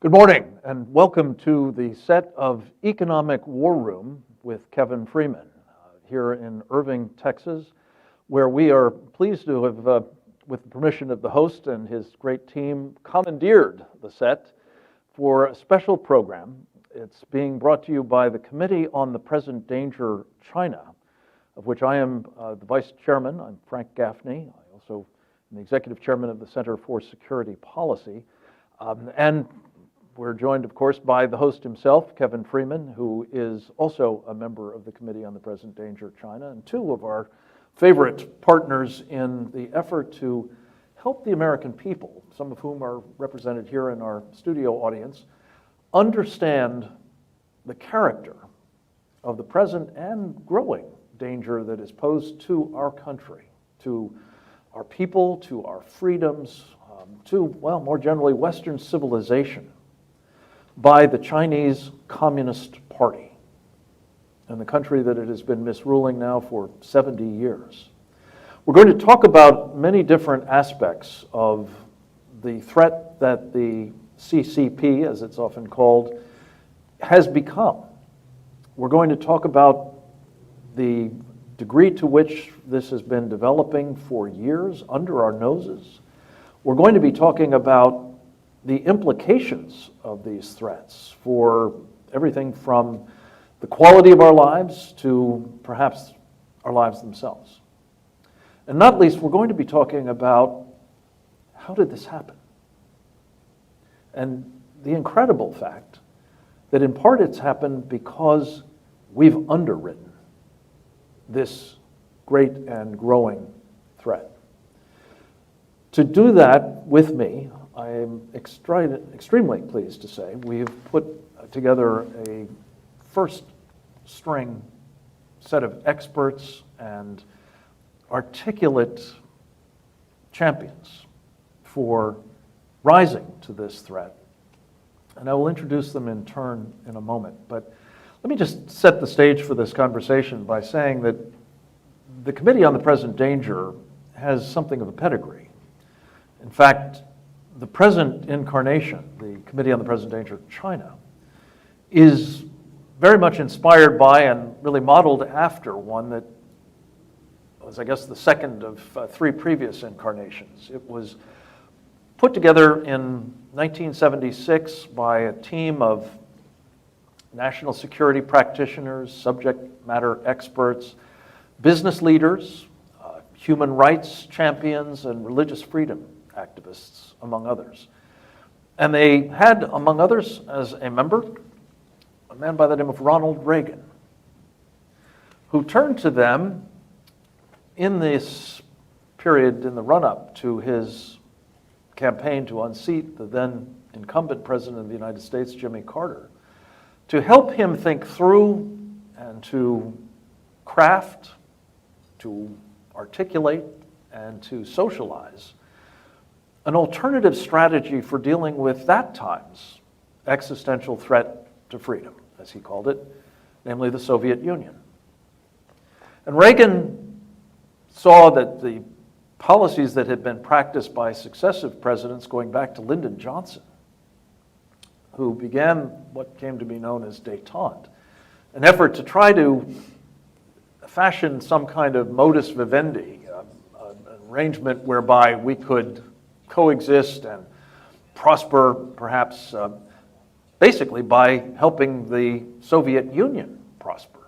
Good morning, and welcome to the set of Economic War Room with Kevin Freeman here in Irving, Texas, where we are pleased to have, with the permission of the host and his great team, commandeered the set for a special program. It's being brought to you by the Committee on the Present Danger China, of which I am the Vice Chairman. I'm Frank Gaffney. I also am the Executive Chairman of the Center for Security Policy. And we're joined, of course, by the host himself, Kevin Freeman, who is also a member of the Committee on the Present Danger China, and two of our favorite partners in the effort to help the American people, some of whom are represented here in our studio audience, understand the character of the present and growing danger that is posed to our country, to our people, to our freedoms, to, well, more generally, Western civilization, by the Chinese Communist Party and the country that it has been misruling now for 70 years. We're going to talk about many different aspects of the threat that the CCP, as it's often called, has become. We're going to talk about the degree to which this has been developing for years under our noses. We're going to be talking about the implications of these threats for everything from the quality of our lives to perhaps our lives themselves. And not least, we're going to be talking about how did this happen? And the incredible fact that in part it's happened because we've underwritten this great and growing threat. To do that with me, I am extremely pleased to say we've put together a first string set of experts and articulate champions for rising to this threat. And I will introduce them in turn in a moment. But let me just set the stage for this conversation by saying that the Committee on the Present Danger has something of a pedigree. In fact, the present incarnation, the Committee on the Present Danger of China, is very much inspired by and really modeled after one that was, I guess, the second of three previous incarnations. It was put together in 1976 by a team of national security practitioners, subject matter experts, business leaders, human rights champions, and religious freedom activists, among others. And they had, among others, as a member, a man by the name of Ronald Reagan, who turned to them in this period, in the run-up to his campaign to unseat the then incumbent president of the United States, Jimmy Carter, to help him think through and to craft, to articulate, and to socialize an alternative strategy for dealing with that time's existential threat to freedom, as he called it, namely the Soviet Union. And Reagan saw that the policies that had been practiced by successive presidents going back to Lyndon Johnson, who began what came to be known as détente, an effort to try to fashion some kind of modus vivendi, an arrangement whereby we could coexist and prosper, perhaps basically by helping the Soviet Union prosper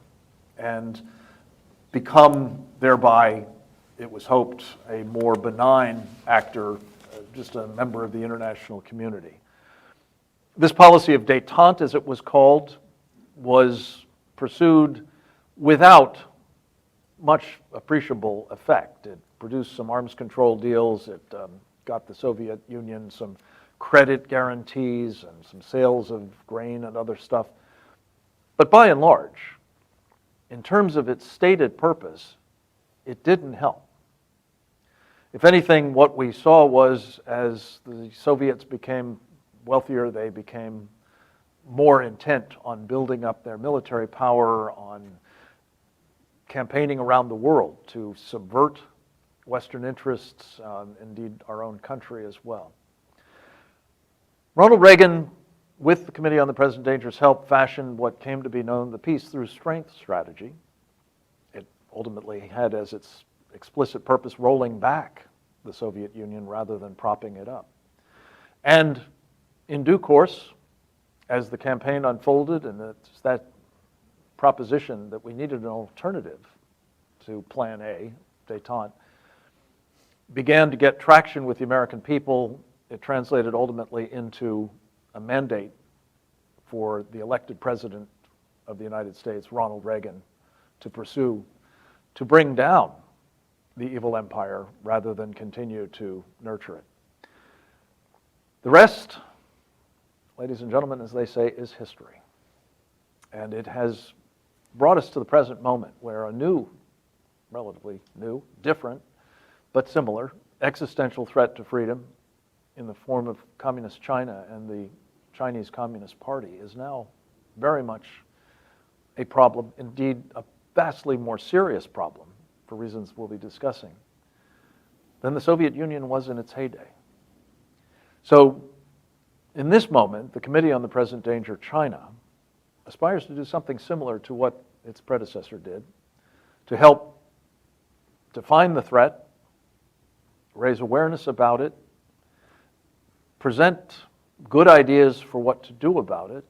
and become thereby, it was hoped, a more benign actor, just a member of the international community. This policy of détente, as it was called, was pursued without much appreciable effect. It produced some arms control deals. It got the Soviet Union some credit guarantees and some sales of grain and other stuff. But by and large, in terms of its stated purpose, it didn't help. If anything, what we saw was as the Soviets became wealthier, they became more intent on building up their military power, on campaigning around the world to subvert Western interests, indeed our own country as well. Ronald Reagan with the Committee on the Present Danger's help, fashioned what came to be known the peace through strength strategy. It ultimately had as its explicit purpose rolling back the Soviet Union rather than propping it up. And in due course, as the campaign unfolded, and it's that proposition that we needed an alternative to Plan A, détente, began to get traction with the American people. It translated ultimately into a mandate for the elected president of the United States, Ronald Reagan, to pursue, to bring down the evil empire rather than continue to nurture it. The rest, ladies and gentlemen, as they say, is history. And it has brought us to the present moment where a new, relatively new, different, but similar existential threat to freedom in the form of Communist China and the Chinese Communist Party is now very much a problem, indeed a vastly more serious problem, for reasons we'll be discussing, than the Soviet Union was in its heyday. So in this moment, the Committee on the Present Danger China aspires to do something similar to what its predecessor did, to help define the threat, raise awareness about it, present good ideas for what to do about it,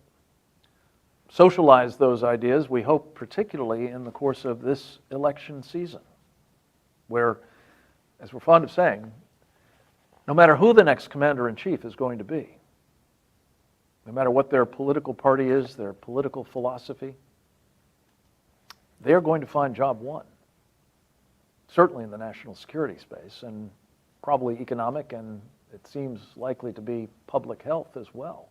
socialize those ideas, we hope particularly in the course of this election season, where, as we're fond of saying, no matter who the next commander-in-chief is going to be, no matter what their political party is, their political philosophy, they're going to find job one, certainly in the national security space, and probably economic, and it seems likely to be public health as well.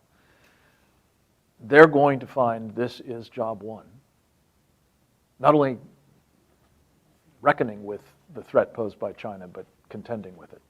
They're going to find this is job one. Not only reckoning with the threat posed by China, but contending with it.